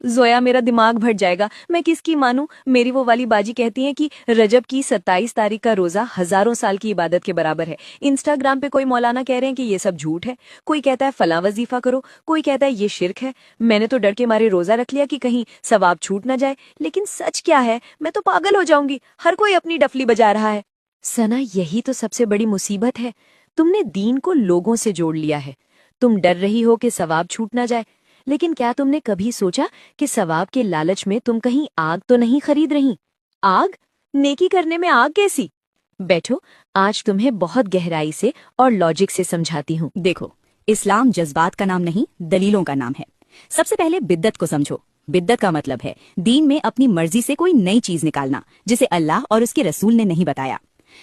जोया मेरा दिमाग भट जाएगा, मैं किसकी मानूं। मेरी वो वाली बाजी कहती है कि रजब की 27 तारीख का रोजा हजारों साल की इबादत के बराबर है। इंस्टाग्राम पे कोई मौलाना कह रहे हैं कि ये सब झूठ है, कोई कहता है फलां वजीफा करो, कोई कहता है ये शिरक है। मैंने तो डर के मारे रोजा रख लिया कि कहीं सवाब छूट ना जाए, लेकिन सच क्या है, मैं तो पागल हो जाऊंगी। हर कोई अपनी डफली बजा रहा है। सना, यही तो सबसे बड़ी मुसीबत है। तुमने दीन को लोगों से जोड़ लिया है। तुम डर रही हो कि सवाब छूट ना जाए, लेकिन क्या तुमने कभी सोचा कि सवाब के लालच में तुम कहीं आग तो नहीं खरीद रही? आग? नेकी करने में आग कैसी? बैठो, आज तुम्हें बहुत गहराई से और लॉजिक से समझाती हूँ। देखो, इस्लाम जज्बात का नाम नहीं, दलीलों का नाम है। सबसे पहले बिद्दत को समझो। बिद्दत का मतलब है दीन में अपनी मर्जी से कोई नई चीज निकालना जिसे अल्लाह और उसके रसूल ने नहीं बताया।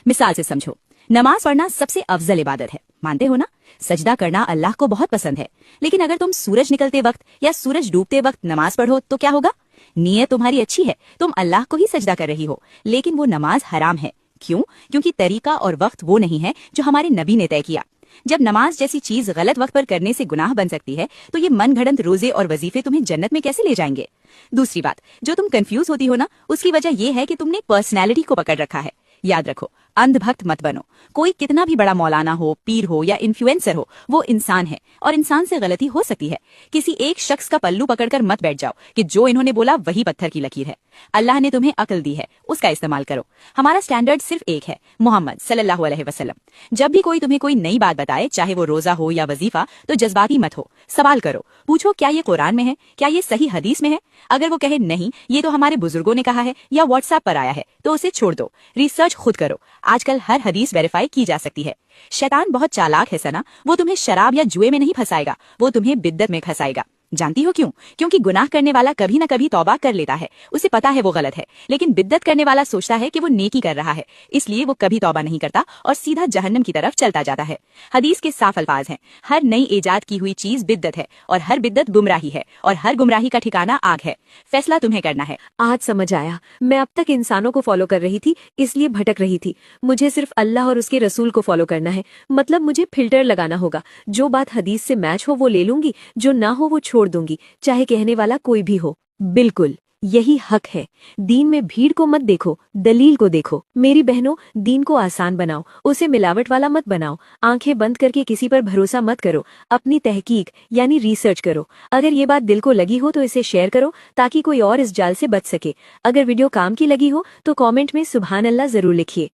मिसाल से समझो, नमाज पढ़ना सबसे अफजल इबादत है, मानते हो ना? सजदा करना अल्लाह को बहुत पसंद है, लेकिन अगर तुम सूरज निकलते वक्त या सूरज डूबते वक्त नमाज पढ़ो तो क्या होगा? नीयत तुम्हारी अच्छी है, तुम अल्लाह को ही सजदा कर रही हो, लेकिन वो नमाज हराम है। क्यों? क्योंकि तरीका और वक्त वो नहीं है जो हमारे नबी ने तय किया। जब नमाज जैसी चीज गलत वक्त पर करने से गुनाह बन सकती है, तो ये मन घड़ंत रोजे और वजीफे तुम्हें जन्नत में कैसे ले जाएंगे? दूसरी बात, जो तुम कंफ्यूज होती हो ना, उसकी वजह यह है कि तुमने पर्सनैलिटी को पकड़ रखा है। याद रखो, अंधभक्त मत बनो। कोई कितना भी बड़ा मौलाना हो, पीर हो या इन्फ्लुएंसर हो, वो इंसान है और इंसान से गलती हो सकती है। किसी एक शख्स का पल्लू पकड़कर मत बैठ जाओ कि जो इन्होंने बोला वही पत्थर की लकीर है। अल्लाह ने तुम्हें अक्ल दी है, उसका इस्तेमाल करो। हमारा स्टैंडर्ड सिर्फ एक है, मोहम्मद सल्लल्लाहु अलैहि वसल्लम। जब भी कोई तुम्हें कोई नई बात बताए, चाहे वो रोजा हो या वजीफा, तो जज्बाती मत हो, सवाल करो। पूछो, क्या ये कुरान में है? क्या ये सही हदीस में है? अगर वो कहे नहीं, ये तो हमारे बुजुर्गों ने कहा है या व्हाट्सएप पर आया है, तो उसे छोड़ दो। रिसर्च खुद करो। आजकल हर हदीस वेरीफाई की जा सकती है। शैतान बहुत चालाक है सना, वो तुम्हें शराब या जुए में नहीं फंसाएगा, वो तुम्हें बिद्दत में फंसाएगा। जानती हो क्यों? क्योंकि गुनाह करने वाला कभी न कभी तौबा कर लेता है, उसे पता है वो गलत है, लेकिन बिद्दत करने वाला सोचता है कि वो नेकी कर रहा है, इसलिए वो कभी तौबा नहीं करता और सीधा जहन्नम की तरफ चलता जाता है। हदीस के साफ अल्फाज हैं, हर नई ईजाद की हुई चीज बिद्दत है और हर बिद्दत गुमराही है और हर गुमराही का ठिकाना आग है। फैसला तुम्हें करना है। आज समझ आया, मैं अब तक इंसानों को फॉलो कर रही थी, इसलिए भटक रही थी। मुझे सिर्फ अल्लाह और उसके रसूल को फॉलो करना है। मतलब मुझे फिल्टर लगाना होगा। जो बात हदीस से मैच हो वो ले लूंगी, जो ना हो वो छोड़ दूंगी, चाहे कहने वाला कोई भी हो। बिल्कुल, यही हक है। दीन में भीड़ को मत देखो, दलील को देखो। मेरी बहनों, दीन को आसान बनाओ, उसे मिलावट वाला मत बनाओ। आंखें बंद करके किसी पर भरोसा मत करो, अपनी तहकीक यानी रिसर्च करो। अगर ये बात दिल को लगी हो तो इसे शेयर करो, ताकि कोई और इस जाल से बच सके। अगर वीडियो काम की लगी हो तो कमेंट में सुभान अल्लाह जरूर लिखिए।